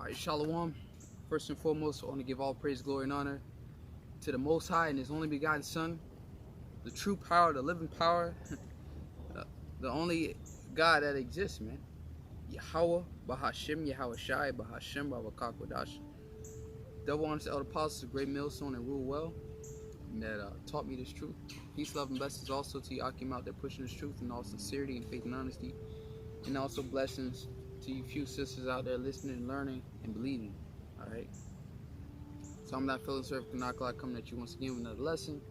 Alright, Shalom. First and foremost, I want to give all praise, glory, and honor to the Most High and His only begotten Son, the true power, the living power, the only God that exists, man. Yahweh, Bahashim, Yahweh Shai, Bahashim, Bahakakwadash. Double honors to Elder Apostles, a great millstone and rule well, and that taught me this truth. Peace, love, and blessings also to you, Akim, out there pushing this truth in all sincerity and faith and honesty. And also blessings to you few sisters out there listening and learning and believing. Alright. So I'm not feeling servant Kanakla coming at you once again with another lesson.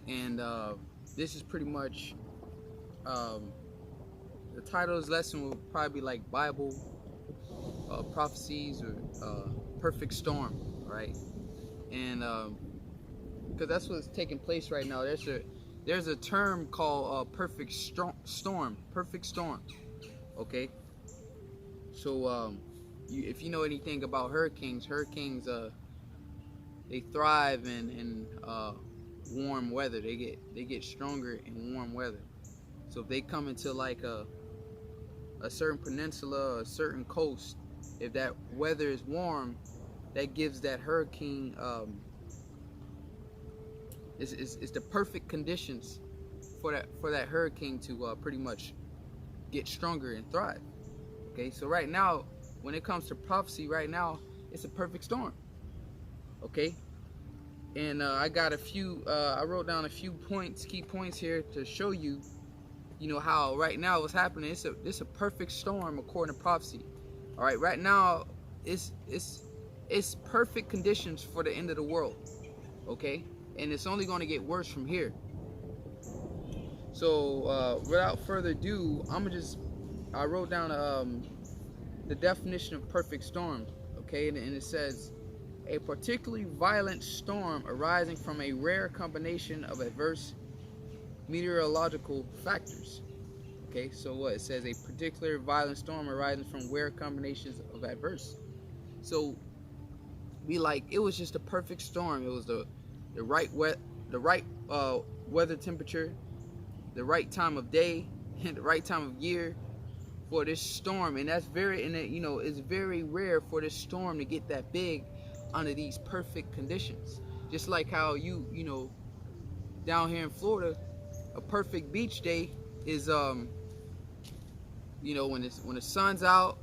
And this is pretty much the title of this lesson will probably be like Bible prophecies or perfect storm, right? And because that's what's taking place right now. There's a term called perfect storm. Perfect storm. Okay. So if you know anything about hurricanes, they thrive in warm weather. They get stronger in warm weather. So if they come into like a certain peninsula, a certain coast, if that weather is warm, that gives that hurricane it's the perfect conditions for that hurricane to pretty much get stronger and thrive. Okay, so right now, when it comes to prophecy, right now it's a perfect storm. Okay, and I got a few. I wrote down a few key points here to show you, how right now what's happening. It's a perfect storm according to prophecy. All right, right now it's perfect conditions for the end of the world. Okay, and it's only going to get worse from here. So without further ado, I wrote down the definition of perfect storm. Okay, and it says a particularly violent storm arising from a rare combination of adverse meteorological factors. Okay, so what it says, a particular violent storm arising from rare combinations of adverse. So it was just a perfect storm. It was the right weather temperature, the right time of day, and the right time of year for this storm. And that's it's very rare for this storm to get that big under these perfect conditions. Just like how down here in Florida, a perfect beach day is when the sun's out,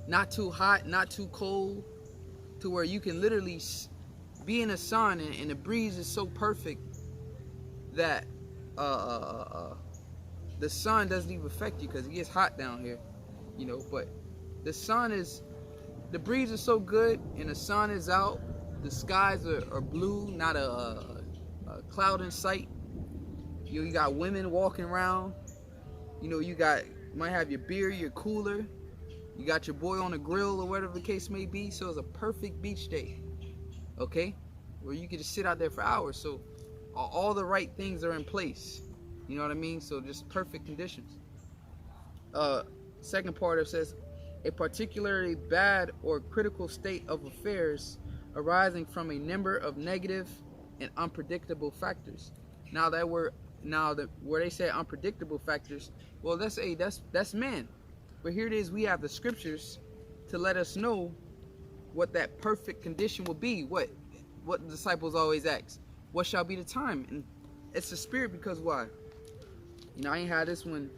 not too hot, not too cold, to where you can literally be in the sun, and the breeze is so perfect that the sun doesn't even affect you because it gets hot down here, but the breeze is so good and the sun is out, the skies are blue, not a cloud in sight. You got women walking around, you might have your beer, your cooler, you got your boy on the grill or whatever the case may be. So it's a perfect beach day, okay, where you can just sit out there for hours. So all the right things are in place, you know what I mean? So just perfect conditions. Second part, it says a particularly bad or critical state of affairs arising from a number of negative and unpredictable factors. Now where they say unpredictable factors, well, that's man. But here it is, we have the scriptures to let us know what that perfect condition will be. What the disciples always ask, what shall be the time? And it's the spirit, because why? I ain't had this one.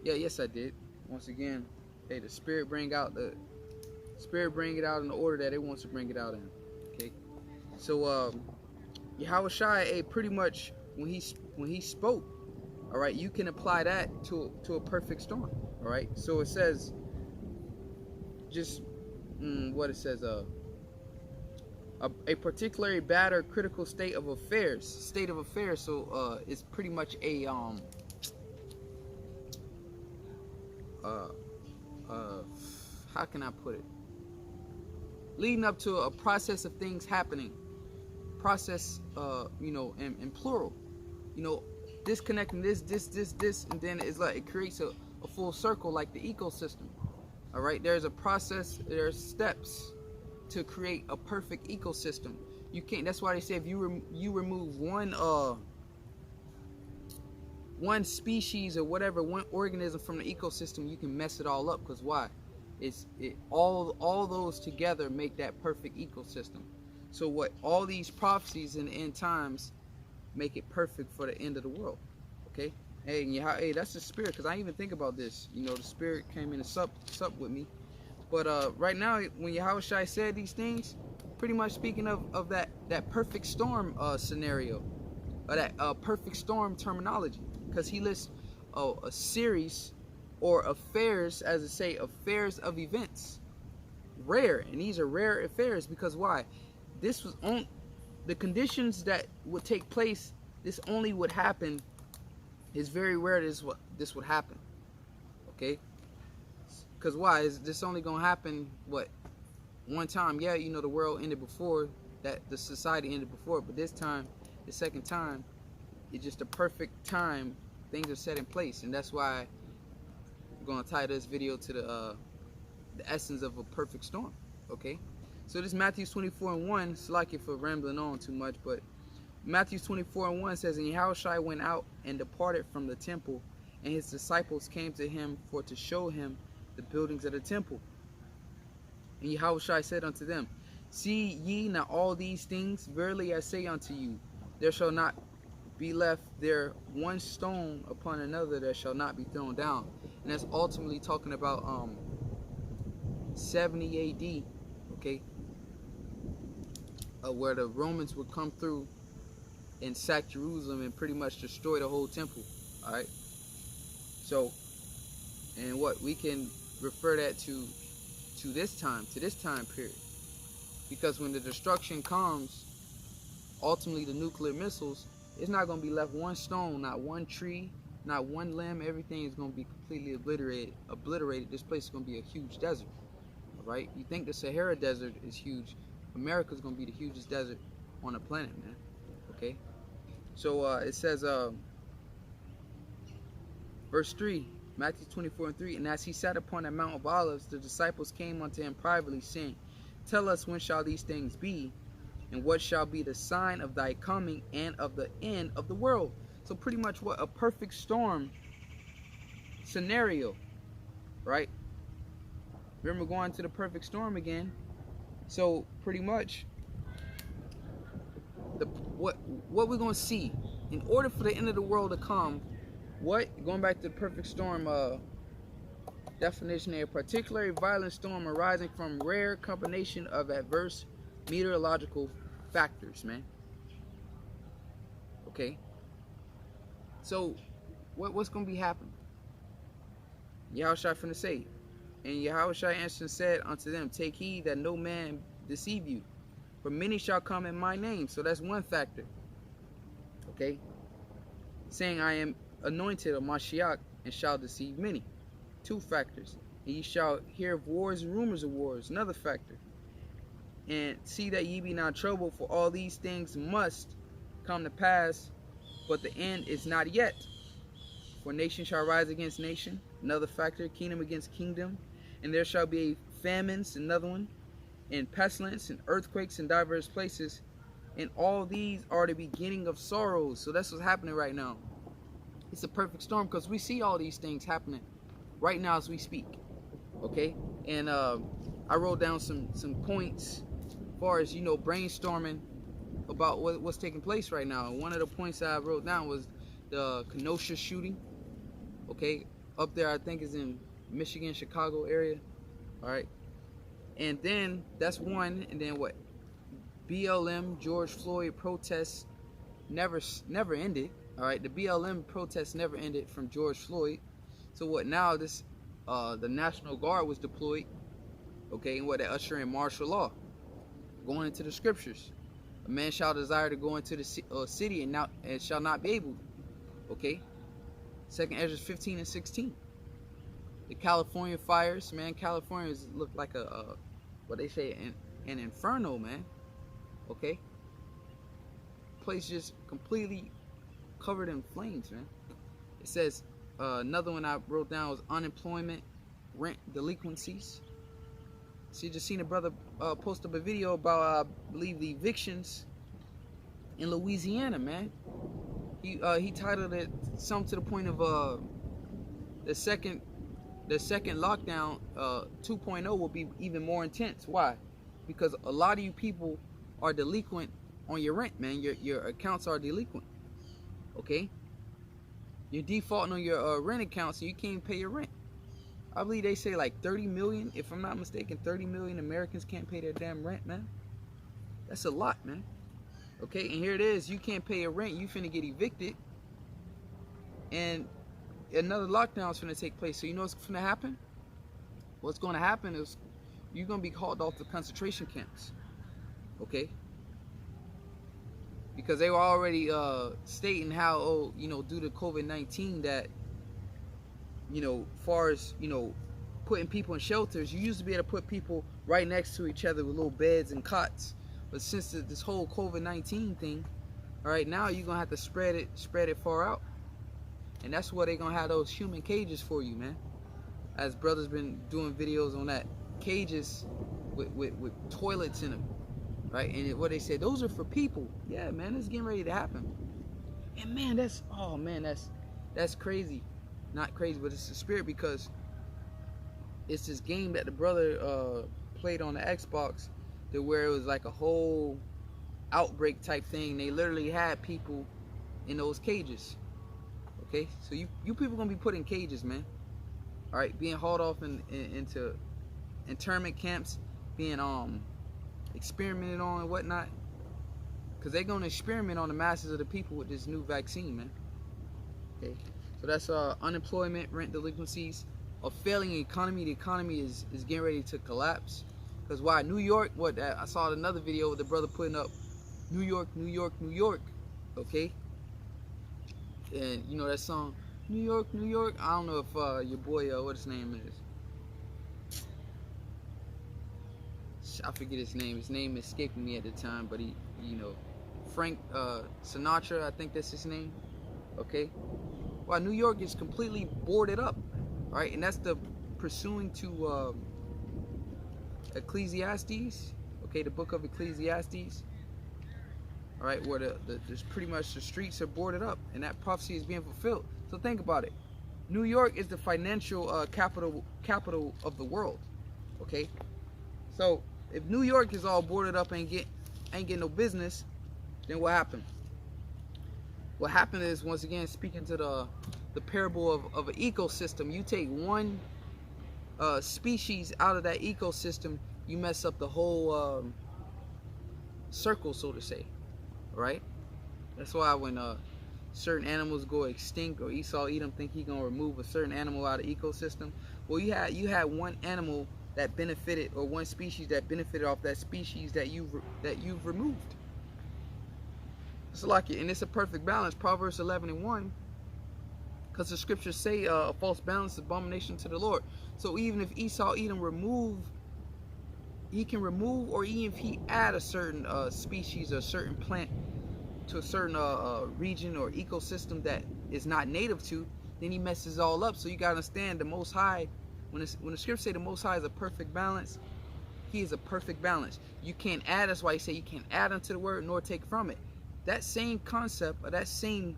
Yes I did. Once again, hey, the spirit bring it out in the order that it wants to bring it out in. Okay, so Yahweh Shai, pretty much when he spoke, all right, you can apply that to a perfect storm. All right, so it says what it says, a particularly bad or critical state of affairs. So it's pretty much a how can I put it? Leading up to a process of things happening. Process, in plural. Disconnecting this, and then it's like it creates a full circle, like the ecosystem. All right, there's a process, there's steps to create a perfect ecosystem. You can't. That's why they say if you remove one species or whatever, one organism from the ecosystem, you can mess it all up. Because why? All those together make that perfect ecosystem. So what all these prophecies in the end times make it perfect for the end of the world. Okay. Hey, yeah, hey, that's the spirit. Cause I didn't even think about this. You know, the spirit came in and sup with me. But right now, when Yahushua said these things, pretty much speaking of that perfect storm scenario, or that perfect storm terminology, because he lists a series or affairs, as I say, affairs of events, rare, and these are rare affairs because why? This was on the conditions that would take place. This only would happen. It's very rare. This would happen. Okay. Because why? Is this only gonna happen what one time? Yeah, you know the world ended before that, the society ended before, but this time, the second time, it's just a perfect time. Things are set in place, and that's why I'm gonna tie this video to the essence of a perfect storm. Okay, so this Matthew 24:1. It's like it for rambling on too much, but Matthew 24:1 says, "And Yahushua went out and departed from the temple, and his disciples came to him for to show him the buildings of the temple. And Yahushua said unto them, See ye not all these things? Verily I say unto you, there shall not be left there one stone upon another that shall not be thrown down." And that's ultimately talking about 70 AD, okay, where the Romans would come through and sack Jerusalem and pretty much destroy the whole temple. All right. So, and what we can refer that to this time period, because when the destruction comes, ultimately the nuclear missiles, it's not going to be left one stone, not one tree, not one limb. Everything is going to be completely obliterated. This place is going to be a huge desert. All right. You think the Sahara Desert is huge? America's going to be the hugest desert on the planet, man. Okay. So it says verse 3, Matthew 24:3, "And as he sat upon the Mount of Olives, the disciples came unto him privately, saying, Tell us, when shall these things be? And what shall be the sign of thy coming and of the end of the world?" So pretty much what a perfect storm scenario, right? Remember going to the perfect storm again. So pretty much what we're going to see in order for the end of the world to come. Going back to the perfect storm definition, a particularly violent storm arising from rare combination of adverse meteorological factors, man. Okay. So what's going to be happening? Yahushua finna say, "And Yahushua answered and said unto them, Take heed that no man deceive you, for many shall come in my name." So that's one factor. Okay. Saying, "I am anointed of Mashiach, and shall deceive many." Two factors. "And ye shall hear of wars and rumors of wars." Another factor. "And see that ye be not troubled, for all these things must come to pass, but the end is not yet. For nation shall rise against nation." Another factor. "Kingdom against kingdom. And there shall be famines," another one, "and pestilence and earthquakes in diverse places. And all these are the beginning of sorrows." So that's what's happening right now. It's a perfect storm because we see all these things happening right now as we speak. Okay. And I wrote down some points as far as, brainstorming about what's taking place right now. And one of the points that I wrote down was the Kenosha shooting. Okay. Up there, I think, is in Michigan, Chicago area. All right. And then that's one. And then what? BLM, George Floyd protests never ended. All right. The BLM protests never ended from George Floyd. So what now? The National Guard was deployed. Okay. And what, they usher in martial law, going into the scriptures. "A man shall desire to go into the city and shall not be able." Okay. 2nd Ezra 15 and 16. The California fires, man. Californians look like what they say, an inferno, man. Okay. Place just completely covered in flames, man. It says another one I wrote down was unemployment, rent delinquencies. See, just seen a brother post up a video about I believe the evictions in Louisiana, man. He titled it something to the point of the second the second lockdown 2.0 will be even more intense. Why? Because a lot of you people are delinquent on your rent, man. Your accounts are delinquent. Okay, you're defaulting on your rent account, so you can't pay your rent. I believe they say like 30 million, if I'm not mistaken, 30 million Americans can't pay their damn rent, man. That's a lot, man. Okay, and here it is. You can't pay your rent. You finna get evicted, and another lockdown is finna take place. So you know what's finna happen? What's gonna happen is you're gonna be hauled off to concentration camps. Okay, because they were already stating how, oh, you know, due to COVID-19 that, you know, far as, you know, putting people in shelters, you used to be able to put people right next to each other with little beds and cots. But since this whole COVID-19 thing, all right, now you're gonna have to spread it far out, and that's where they're gonna have those human cages for you, man. As brothers been doing videos on that, cages with toilets in them, right? And what they said, those are for people. Yeah, man, it's getting ready to happen. And man, that's crazy. Not crazy, but it's the spirit, because it's this game that the brother played on the Xbox, to where it was like a whole outbreak type thing. They literally had people in those cages. Okay, so you people gonna be put in cages, man. All right, being hauled off into internment camps, being experimented on and whatnot, because they're gonna experiment on the masses of the people with this new vaccine, man. Okay, so that's unemployment, rent delinquencies, a failing economy. The economy is getting ready to collapse. Because why? New York, I saw another video with the brother putting up New York, New York, New York. Okay, and you know that song, New York, New York. I don't know if your boy, what his name is. I forget his name. His name escaped me at the time, but he, you know, Frank Sinatra, I think that's his name. Okay, well, New York is completely boarded up, right? And that's the pursuing to Ecclesiastes, okay, the book of Ecclesiastes, all right, where there's pretty much the streets are boarded up, and that prophecy is being fulfilled. So think about it. New York is the financial capital of the world, okay? So if New York is all boarded up and ain't getting no business, then what happened? What happened is, once again, speaking to the parable of an ecosystem, you take one species out of that ecosystem, you mess up the whole circle, so to say, right? That's why when certain animals go extinct, or Esau Edom think he gonna remove a certain animal out of ecosystem, well, you had one animal that benefited, or one species that benefited off that species that you've removed. It's like it, and it's a perfect balance. Proverbs 11:1. Because the scriptures say a false balance is abomination to the Lord. So even if Esau Edom he can remove, or even if he add a certain species or a certain plant to a certain region or ecosystem that is not native to, then he messes all up. So you got to understand, the Most High, when the scriptures say the Most High is a perfect balance, he is a perfect balance. You can't add. That's why he say you can't add unto the word nor take from it. That same concept, or that same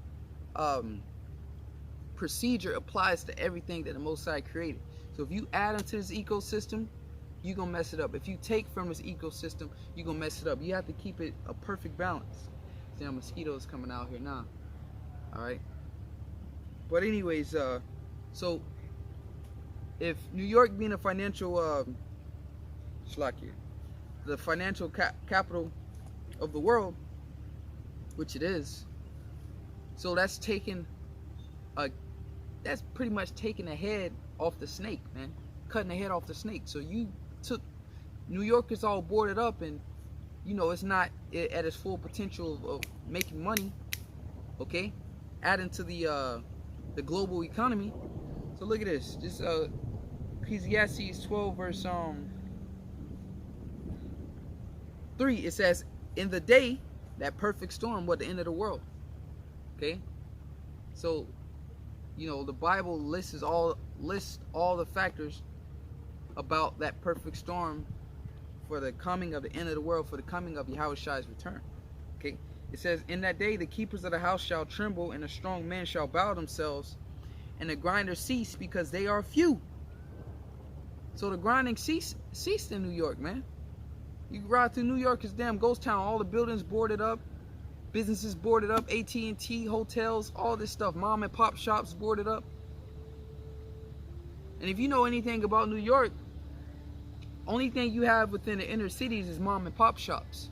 procedure applies to everything that the Most High created. So if you add into this ecosystem, you're going to mess it up. If you take from this ecosystem, you're going to mess it up. You have to keep it a perfect balance. See how mosquitoes coming out here now. Alright. But anyways, so if New York being a financial, the financial capital of the world, which it is, so that's pretty much taking the head off the snake, man. Cutting the head off the snake. So you took New York is all boarded up, and you know it's not at its full potential of making money. Okay, adding to the global economy. So look at this. This Ecclesiastes 12 verse 3. It says, "In the day that perfect storm was the end of the world." Okay, so you know the Bible lists all the factors about that perfect storm for the coming of the end of the world, for the coming of Yahushua's return. Okay, it says, "In that day the keepers of the house shall tremble, and the strong men shall bow themselves, and the grinders cease, because they are few." So the grinding ceased in New York, man. You ride through New York, it's damn ghost town. All the buildings boarded up, businesses boarded up, AT&T, hotels, all this stuff, mom and pop shops boarded up. And if you know anything about New York, only thing you have within the inner cities is mom and pop shops.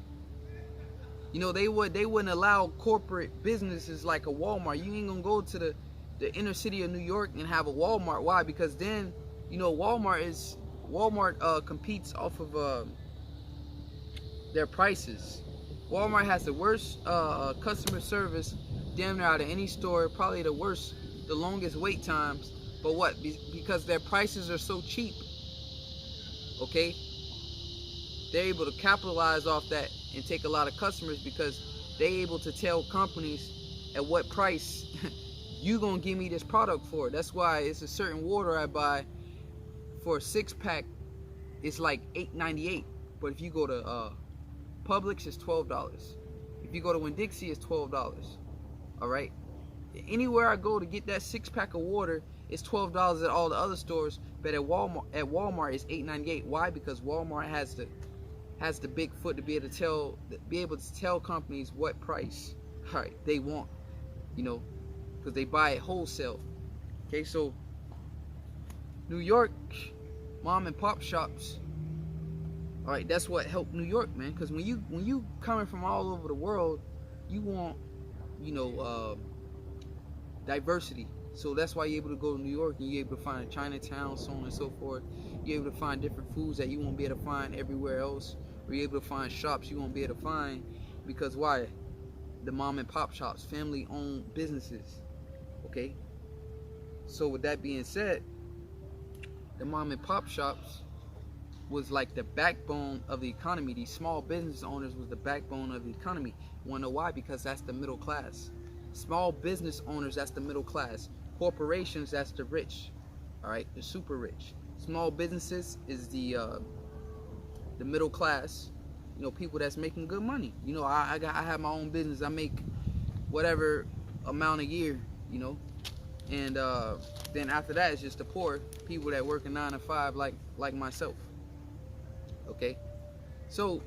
You know, they wouldn't allow corporate businesses like a Walmart. You ain't gonna go to the inner city of New York and have a Walmart. Why? Because then, you know, Walmart competes off of their prices. Walmart has the worst customer service damn near out of any store, probably the longest wait times. But what? Because their prices are so cheap, okay? They're able to capitalize off that and take a lot of customers because they're able to tell companies at what price you gonna give me this product for. That's why it's a certain water I buy for a 6-pack, it's like $8.98. But if you go to Publix, it's $12. If you go to Winn-Dixie, it's $12. All right. Anywhere I go to get that 6-pack of water, it's $12 at all the other stores. But at Walmart, it's $8.98. Why? Because Walmart has the big foot to be able to tell companies what price, all right, they want. You know, because they buy it wholesale. Okay, so New York, mom and pop shops. All right, that's what helped New York, man. Because when you coming from all over the world, you want, you know, diversity. So that's why you're able to go to New York and you're able to find a Chinatown, so on and so forth. You're able to find different foods that you won't be able to find everywhere else. Or you're able to find shops you won't be able to find. Because why? The mom and pop shops, family-owned businesses. Okay? So with that being said, the mom and pop shops was like the backbone of the economy. These small business owners was the backbone of the economy. You wanna know why? Because that's the middle class. Small business owners, that's the middle class. Corporations, that's the rich. All right, the super rich. Small businesses is the middle class. You know, people that's making good money. You know, I have my own business. I make whatever amount a year. You know, and then after that, it's just the poor people that work a 9 to 5, like myself. Okay, so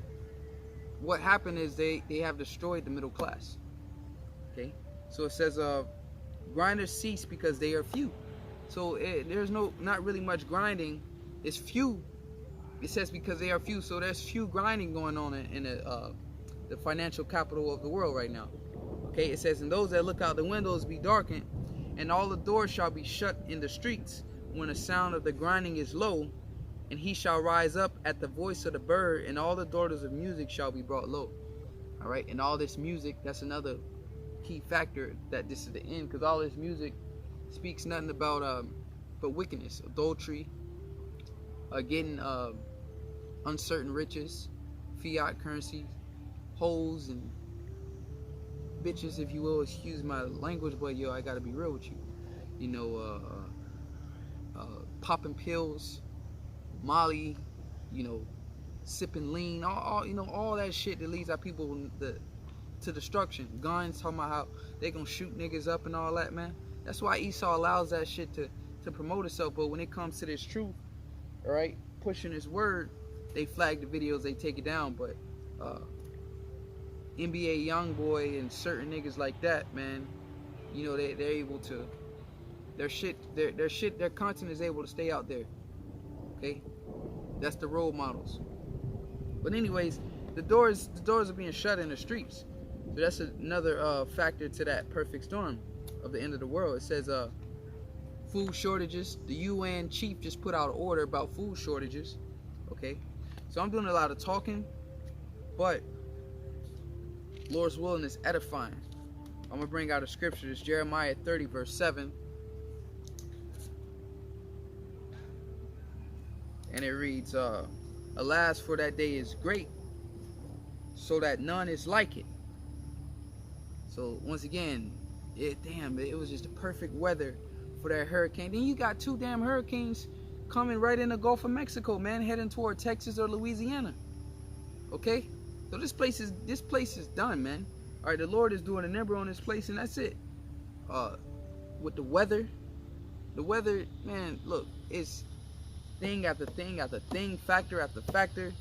what happened is they have destroyed the middle class. Okay, so it says grinders cease because they are few. So there's not really much grinding. It's few. It says because they are few. So there's few grinding going on in the financial capital of the world right now. Okay, it says, and those that look out the windows be darkened, and all the doors shall be shut in the streets when the sound of the grinding is low, and he shall rise up at the voice of the bird, and all the daughters of music shall be brought low. All right, and all this music, that's another key factor that this is the end, because all this music speaks nothing about but wickedness, adultery, getting uncertain riches, fiat currencies, hoes and bitches, if you will, excuse my language, but yo, I gotta be real with you. You know, popping pills, Molly, you know, sipping lean, all you know, all that shit that leads our people to destruction. Guns, talking about how they gonna shoot niggas up and all that, man. That's why Esau allows that shit to promote itself. But when it comes to this truth, all right, pushing his word, they flag the videos, they take it down. But NBA Youngboy and certain niggas like that, man, you know, they're able to, their content is able to stay out there. Okay, that's the role models. But anyways, the doors are being shut in the streets. So that's another factor to that perfect storm of the end of the world. It says food shortages. The UN chief just put out an order about food shortages. Okay, so I'm doing a lot of talking, but Lord's willing is edifying. I'm gonna bring out a scripture. It's Jeremiah 30 verse 7, and it reads, alas, for that day is great, so that none is like it. So once again, it was just the perfect weather for that hurricane. Then you got 2 damn hurricanes coming right in the Gulf of Mexico, man, heading toward Texas or Louisiana. Okay, so this place is done, man. All right, the Lord is doing a number on this place, and that's it. With the weather, man, look, thing after thing after thing, factor after factor.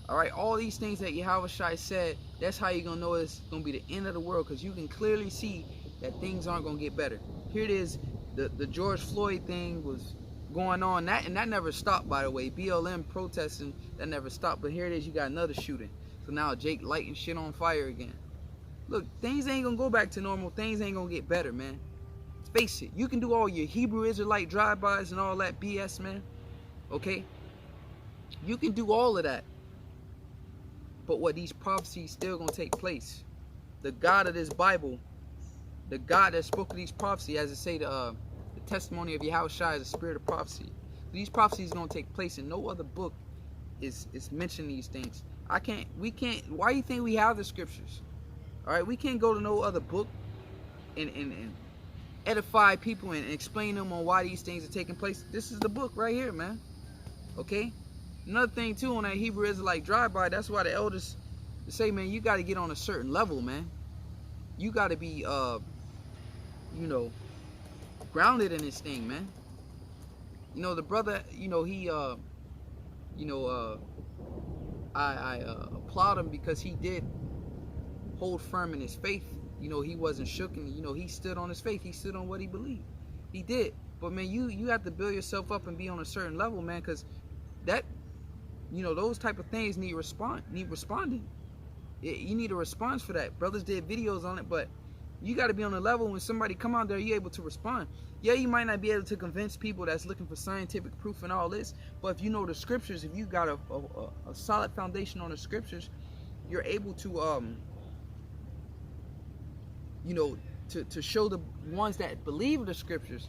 All right, all these things that Yahweh Shai said, that's how you're going to know it's going to be the end of the world, because you can clearly see that things aren't going to get better. Here it is, the George Floyd thing was going on, and that never stopped, by the way. BLM protesting, that never stopped, but here it is, you got another shooting. So now Jake lighting shit on fire again. Look, things ain't going to go back to normal. Things ain't going to get better, man. Face it, you can do all your Hebrew Israelite drive-bys and all that BS, man. Okay? You can do all of that. But what these prophecies still gonna take place. The God of this Bible, the God that spoke of these prophecies, as it say, the testimony of Yahweh Shai is the spirit of prophecy. These prophecies gonna take place, and no other book is mentioning these things. We can't. Why do you think we have the scriptures? All right, we can't go to no other book and edify people and explain them on why these things are taking place. This is the book right here, man. Okay. Another thing too, on that Hebrew Israelite drive-by, that's why the elders say, man, you got to get on a certain level, man. You got to be, you know, grounded in this thing, man. You know, the brother, you know, he, I applaud him because he did hold firm in his faith. You know, he wasn't shook, and, you know, he stood on his faith. He stood on what he believed. He did. But, man, you have to build yourself up and be on a certain level, man, because that, you know, those type of things need responding. You need a response for that. Brothers did videos on it, but you got to be on a level when somebody come out there, you're able to respond. Yeah, you might not be able to convince people that's looking for scientific proof and all this, but if you know the scriptures, if you got a solid foundation on the scriptures, you're able to, you know, to show the ones that believe the scriptures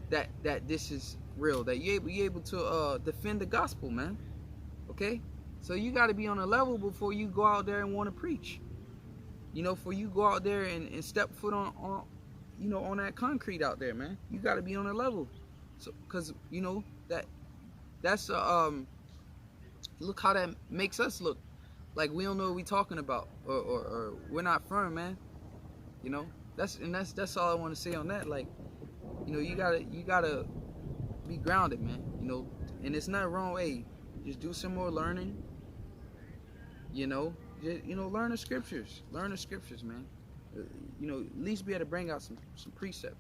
that this is real, that you're able to defend the gospel, man. Okay, so you got to be on a level before you go out there and want to preach. You know, before you go out there and step foot on, you know, on that concrete out there, man. You got to be on a level. So, cause you know that's look how that makes us look like we don't know what we talking about, or we're not firm, man. You know, that's all I want to say on that. Like, you know, you gotta be grounded, man. You know, and it's not wrong. Hey, just do some more learning. You know, learn the scriptures. Learn the scriptures, man. You know, at least be able to bring out some precepts.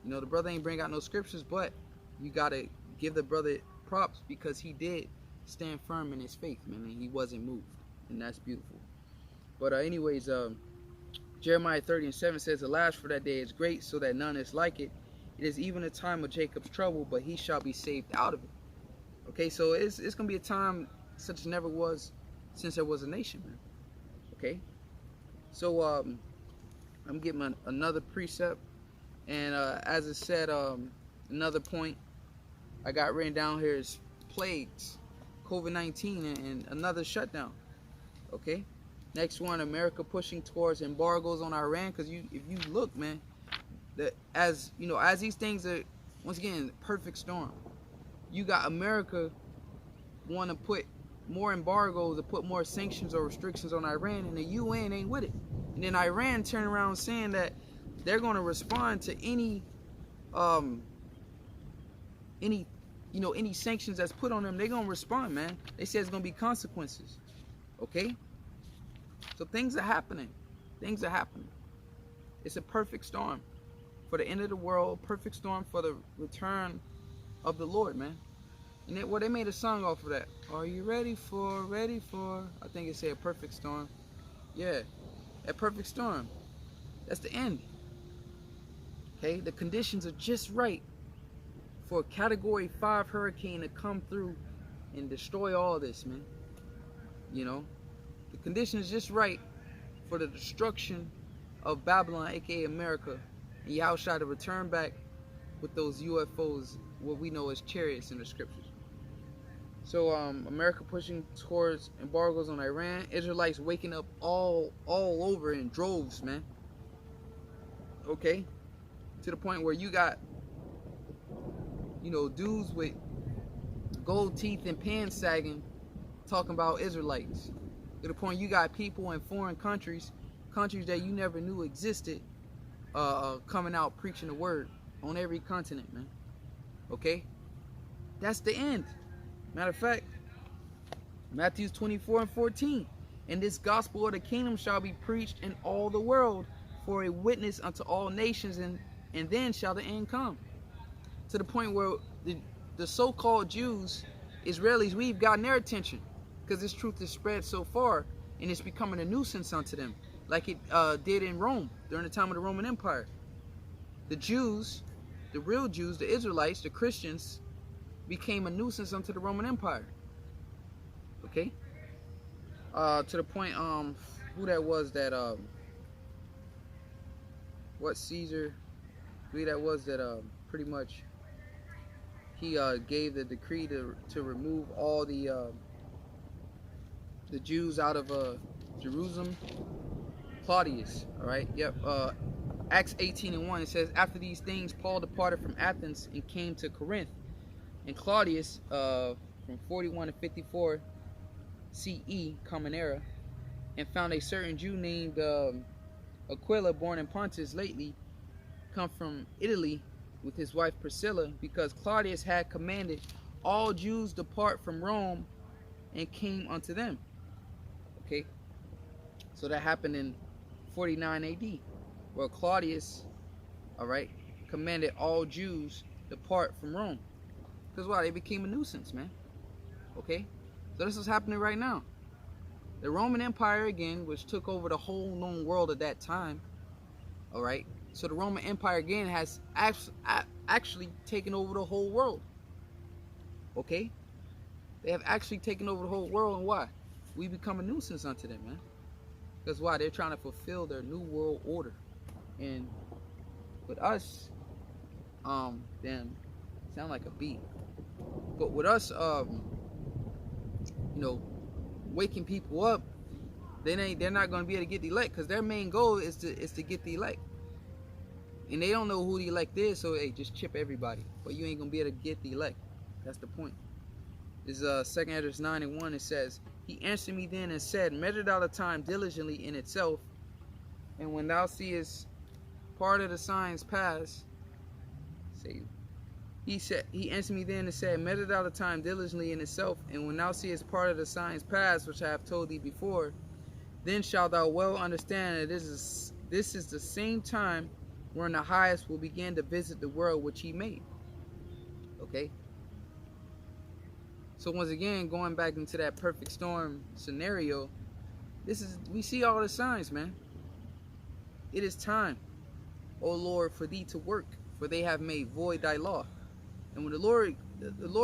You know, the brother ain't bring out no scriptures, but you gotta give the brother props because he did stand firm in his faith, man, and he wasn't moved, and that's beautiful. But anyways, Jeremiah 30:7 says, "Alas, for that day is great, so that none is like it. It is even a time of Jacob's trouble, but he shall be saved out of it." Okay, so it's gonna be a time such as never was since there was a nation, man. Okay, so I'm getting another precept, and as I said, another point I got written down here is plagues, COVID-19, and another shutdown. Okay, next one, America pushing towards embargoes on Iran, because if you look, man, that as you know, as these things are once again perfect storm. You got America want to put more embargoes, to put more sanctions or restrictions on Iran, and the UN ain't with it. And then Iran turn around saying that they're going to respond to any sanctions that's put on them. They're going to respond, man. They say it's going to be consequences. Okay? So things are happening. Things are happening. It's a perfect storm for the end of the world, perfect storm for the return of the Lord, man. And they made a song off of that. Are you ready for? I think it said a perfect storm. Yeah, a perfect storm. That's the end. Okay, the conditions are just right for a Category 5 hurricane to come through and destroy all this, man. You know, the conditions just right for the destruction of Babylon, aka America, and Yahushua to return back with those UFOs, what we know as chariots in the scriptures. So America pushing towards embargoes on Iran. Israelites waking up all over in droves, man. Okay, to the point where you got, you know, dudes with gold teeth and pants sagging talking about Israelites. To the point you got people in foreign countries that you never knew existed, coming out preaching the word on every continent, man. Okay. That's the end. Matter of fact, Matthew 24:14. And this gospel of the kingdom shall be preached in all the world for a witness unto all nations, and then shall the end come. To the point where the so-called Jews, Israelis, we've gotten their attention because this truth is spread so far and it's becoming a nuisance unto them, like it did in Rome during the time of the Roman Empire. The Jews, the real Jews, the Israelites, the Christians, became a nuisance unto the Roman Empire. Okay? To the point, who that was that, what Caesar, who that was that, pretty much, he gave the decree to remove all the Jews out of Jerusalem. Claudius, all right, yep. Acts 18:1, it says, after these things Paul departed from Athens and came to Corinth, and Claudius, from 41 to 54 CE, Common Era, and found a certain Jew named Aquila, born in Pontus, lately come from Italy, with his wife Priscilla, because Claudius had commanded all Jews depart from Rome, and came unto them. Okay, so that happened in 49 AD, where Claudius, all right, commanded all Jews depart from Rome. Because why? They became a nuisance, man. Okay, so this is happening right now. The Roman Empire again, which took over the whole known world at that time. All right, so the Roman Empire again has actually taken over the whole world. Okay, they have actually taken over the whole world, and why? We become a nuisance unto them, man. Because why? They're trying to fulfill their new world order, and with us, damn, sound like a beat. But with us, you know, waking people up, they're not going to be able to get the elect, because their main goal is to get the elect, and they don't know who the elect is. So hey, just chip everybody, but you ain't gonna be able to get the elect. That's the point. This is 2 Esdras 9:1. It says, he answered me then and said, measure thou the time diligently in itself, and when thou seest part of the signs pass, say, he answered me then and said, measure thou the time diligently in itself, and when thou seest part of the signs pass, which I have told thee before, then shalt thou well understand that this is the same time wherein the highest will begin to visit the world which he made. Okay? So once again, going back into that perfect storm scenario, we see all the signs, man. It is time, O Lord, for thee to work, for they have made void thy law. And when the Lord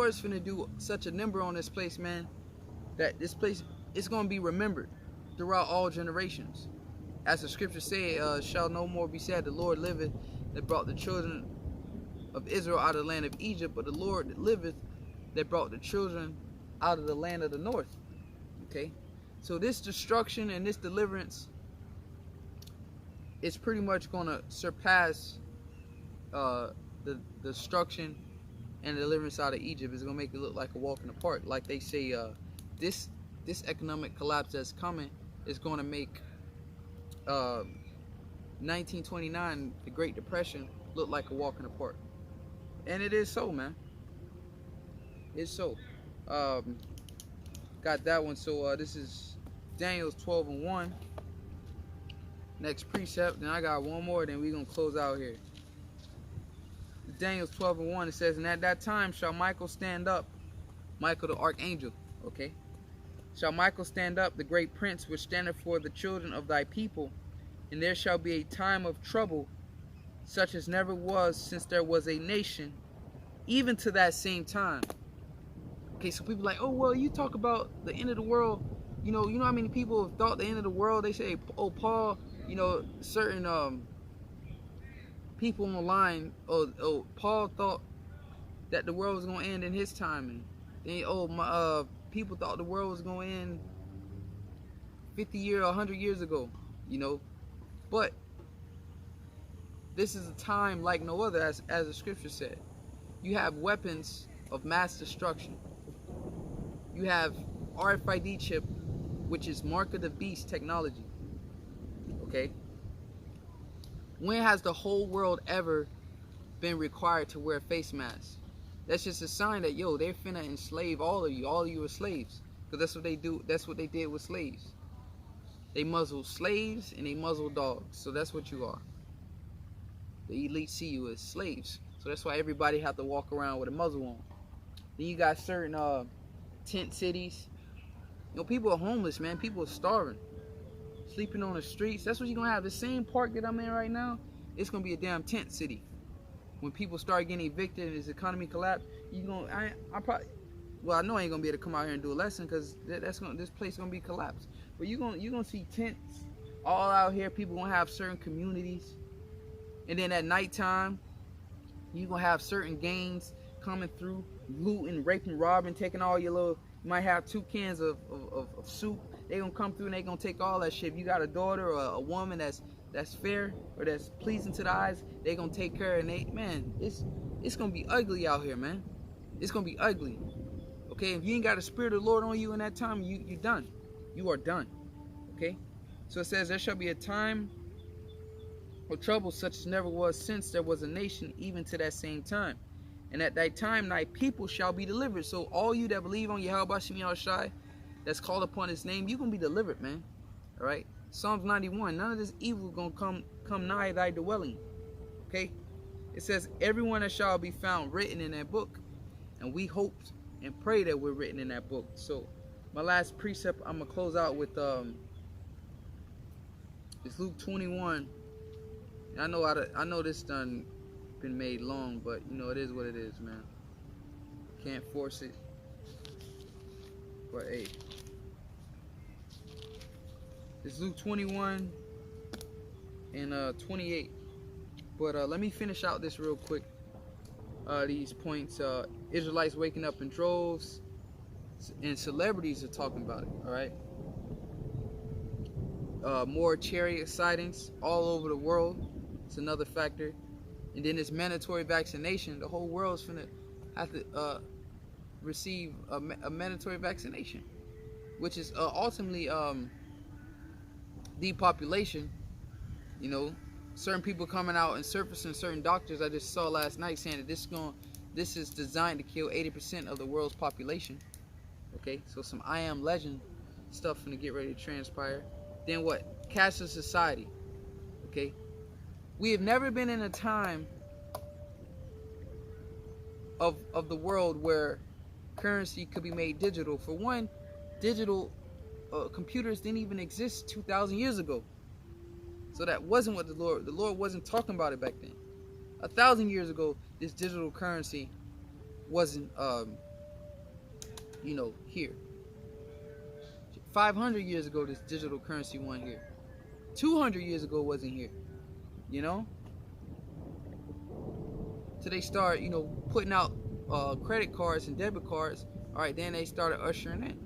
is finna do such a number on this place, man, that this place is going to be remembered throughout all generations. As the scriptures say, shall no more be said, the Lord liveth, that brought the children of Israel out of the land of Egypt, but the Lord that liveth, that brought the children out of the land of the north. Okay, so this destruction and this deliverance is pretty much going to surpass the destruction and deliverance out of Egypt. Is going to make it look like a walk in the park. Like they say, this economic collapse that's coming is going to make 1929, the Great Depression, look like a walk in the park. And it is so, man. It's so. Got that one. So this is Daniel 12:1. Next precept. Then I got one more. Then we're going to close out here. Daniel 12:1. It says, and at that time shall Michael stand up. Michael the archangel. Okay. Shall Michael stand up, the great prince, which standeth for the children of thy people. And there shall be a time of trouble, such as never was since there was a nation, even to that same time. Okay, so people are like, oh, well, you talk about the end of the world. You know how many people have thought the end of the world? They say, oh, Paul, certain people online, Paul thought that the world was going to end in his time. And then, people thought the world was going to end 50 years, 100 years ago, But this is a time like no other, as the scripture said. You have weapons of mass destruction. You have RFID chip, which is mark of the beast technology. Okay? When has the whole world ever been required to wear face masks? That's just a sign that, yo, they're finna enslave all of you. All of you are slaves. Because that's what they do. That's what they did with slaves. They muzzle slaves and they muzzle dogs. So that's what you are. The elite see you as slaves. So that's why everybody have to walk around with a muzzle on. Then you got certain tent cities. You know, people are homeless, man. People are starving, sleeping on the streets. That's what you're gonna have. The same park that I'm in right now, it's gonna be a damn tent city. When people start getting evicted and this economy collapse, you gonna, I probably, well, I know I ain't gonna be able to come out here and do a lesson because this place gonna be collapsed. But you gonna see tents all out here. People gonna have certain communities, and then at nighttime, you gonna have certain gangs coming through, looting, raping, robbing, taking all your little. You might have 2 cans of soup. They gonna come through and they gonna take all that shit. If you got a daughter or a woman that's fair or that's pleasing to the eyes, they gonna take care. And it's gonna be ugly out here, man. It's gonna be ugly. Okay, if you ain't got the Spirit of the Lord on you in that time, you done. You are done. Okay, so it says there shall be a time of trouble such as never was since there was a nation, even to that same time. And at that time, thy people shall be delivered. So all you that believe on Yahweh Shem Yahushai, that's called upon his name, you gonna be delivered, man. All right. Psalms 91. None of this evil gonna come nigh thy dwelling. Okay. It says everyone that shall be found written in that book, and we hope and pray that we're written in that book. So my last precept, I'm gonna close out with it's Luke 21. I know this done been made long, but you know it is what it is, man. Can't force it. But hey, it's Luke 21 and 28. But let me finish out this real quick. These points: Israelites waking up in droves, and celebrities are talking about it. All right. More chariot sightings all over the world. It's another factor. And then this mandatory vaccination. The whole world's finna have to receive a mandatory vaccination, which is ultimately depopulation. You know, certain people coming out and surfacing certain doctors I just saw last night saying that this is designed to kill 80% of the world's population. Okay, so some I Am Legend stuff finna get ready to transpire. Then what? Cashless society. Okay. We have never been in a time of the world where currency could be made digital. For one, digital computers didn't even exist 2,000 years ago. So that wasn't what the Lord wasn't talking about it back then. 1,000 years ago, this digital currency wasn't, here. 500 years ago, this digital currency wasn't here. 200 years ago, wasn't here. You know, so they start, putting out credit cards and debit cards. All right, then they started ushering in.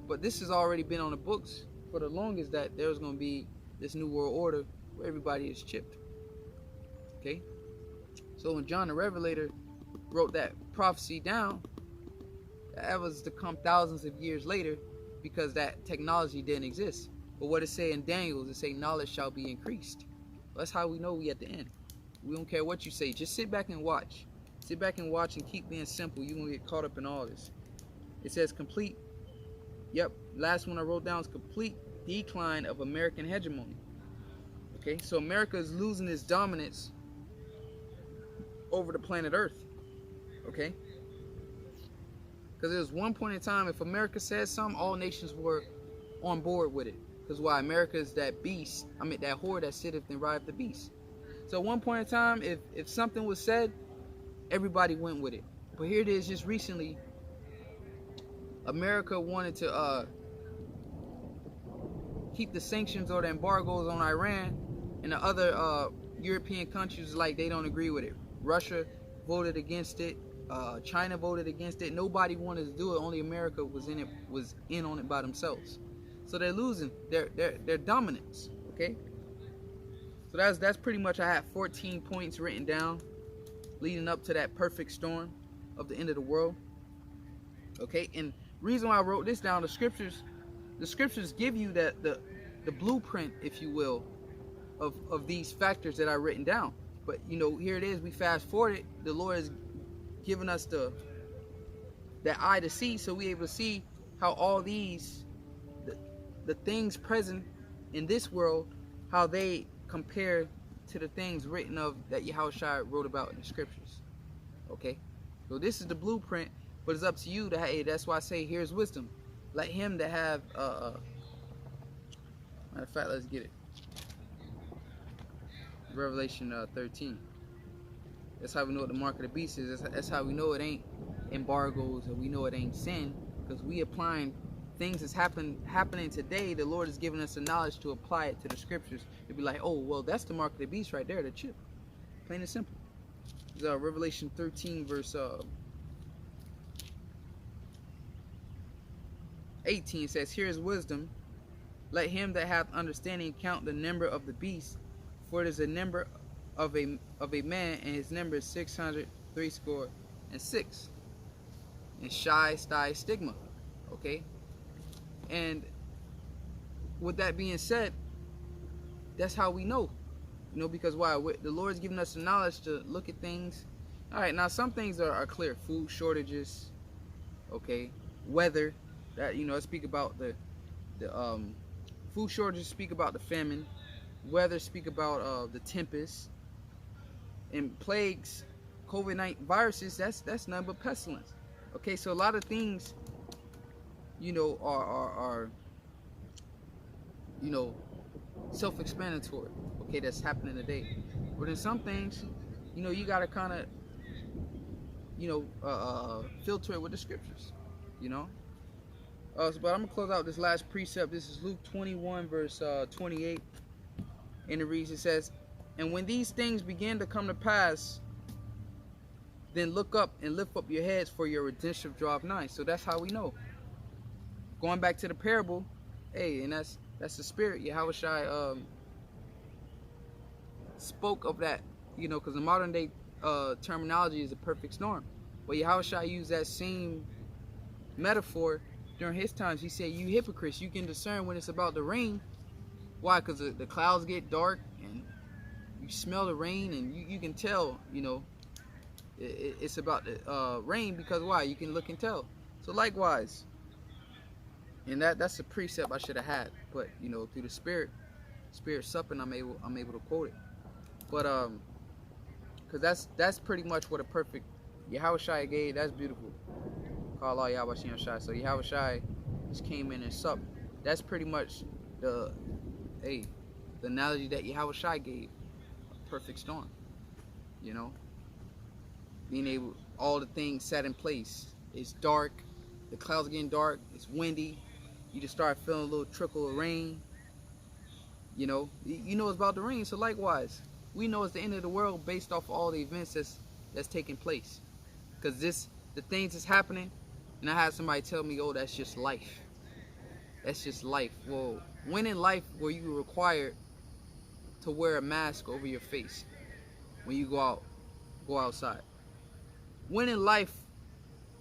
But this has already been on the books for the longest that there's going to be this new world order where everybody is chipped. Okay, so when John the Revelator wrote that prophecy down, that was to come thousands of years later because that technology didn't exist. But what it say in Daniel is it say knowledge shall be increased. That's how we know we at the end. We don't care what you say. Just sit back and watch. Sit back and watch and keep being simple. You're going to get caught up in all this. It says complete. Yep. Last one I wrote down is complete decline of American hegemony. Okay. So America is losing its dominance over the planet Earth. Okay. Because there was one point in time, if America said something, all nations were on board with it. Because why? America is that beast. That whore that sitteth and rideth the beast. So at one point in time, if something was said, everybody went with it. But here it is, just recently, America wanted to keep the sanctions or the embargoes on Iran, and the other European countries like they don't agree with it. Russia voted against it. China voted against it. Nobody wanted to do it. Only America was in on it by themselves. So they're losing their dominance. Okay. So that's pretty much. I have 14 points written down, leading up to that perfect storm of the end of the world. Okay. And reason why I wrote this down, the scriptures give you the blueprint, if you will, of these factors that I've written down. But here it is. We fast forward it. The Lord is giving us that eye to see, so we able to see how all these the things present in this world, how they compare to the things written of that Yahushua wrote about in the scriptures. Okay, so this is the blueprint, but it's up to you to have. Hey, that's why I say here's wisdom. Let him that have matter of fact, let's get it. Revelation 13. That's how we know what the mark of the beast is. That's how we know it ain't embargoes, or we know it ain't sin, because we applying things that's happening today. The Lord is giving us the knowledge to apply it to the scriptures. It'd be like, oh, well, that's the mark of the beast right there, the chip. Plain and simple. It's, Revelation 13, verse 18 says, here is wisdom. Let him that hath understanding count the number of the beast, for it is a number of a man, and his number is 666. And shy, sty, stigma. Okay? And with that being said, that's how we know. You know, because why? The Lord's giving us the knowledge to look at things. All right, now some things are clear. Food shortages, okay? Weather, that, you know, speak about the food shortages, speak about the famine. Weather, speak about the tempest. And plagues, COVID-19 viruses, that's nothing but pestilence. Okay, so a lot of things, you know, are you know, self-explanatory. Okay, that's happening today. But in some things, you know, you gotta kind of, you know, filter it with the scriptures. You know. But I'm gonna close out this last precept. This is Luke 21, verse 28, and it reads. It says, "And when these things begin to come to pass, then look up and lift up your heads, for your redemption draweth nigh." So that's how we know. Going back to the parable, hey, and that's the spirit. Yahushua spoke of that, you know, because the modern day terminology is a perfect storm. But Yahushua used that same metaphor during his times. He said, "You hypocrites, you can discern when it's about to rain." Why? Because the clouds get dark and you smell the rain, and you can tell, you know, it's about to rain, because why? You can look and tell. So likewise, and that's a precept I should have had, but you know, through the spirit supping, I'm able to quote it. But because that's pretty much what a perfect Yahushua gave. That's beautiful. Call all Yahushua Shai. So Yahushua just came in and supped. That's pretty much the analogy that Yahushua gave. A perfect storm. You know, being able, all the things set in place. It's dark, the clouds getting dark, it's windy, you just start feeling a little trickle of rain. You know it's about to rain. So likewise, we know it's the end of the world based off of all the events that's taking place. Because the things that's happening, and I had somebody tell me, oh, that's just life. That's just life. Well, when in life were you required to wear a mask over your face when you go outside? When in life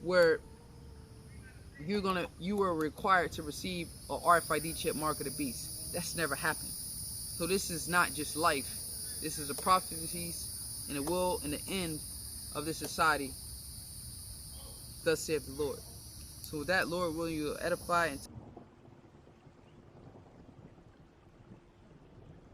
where you were required to receive a RFID chip mark of the beast? That's never happened. So this is not just life. This is the prophecies and the will and the end of this society. Thus saith the Lord. So with that, Lord, will you edify and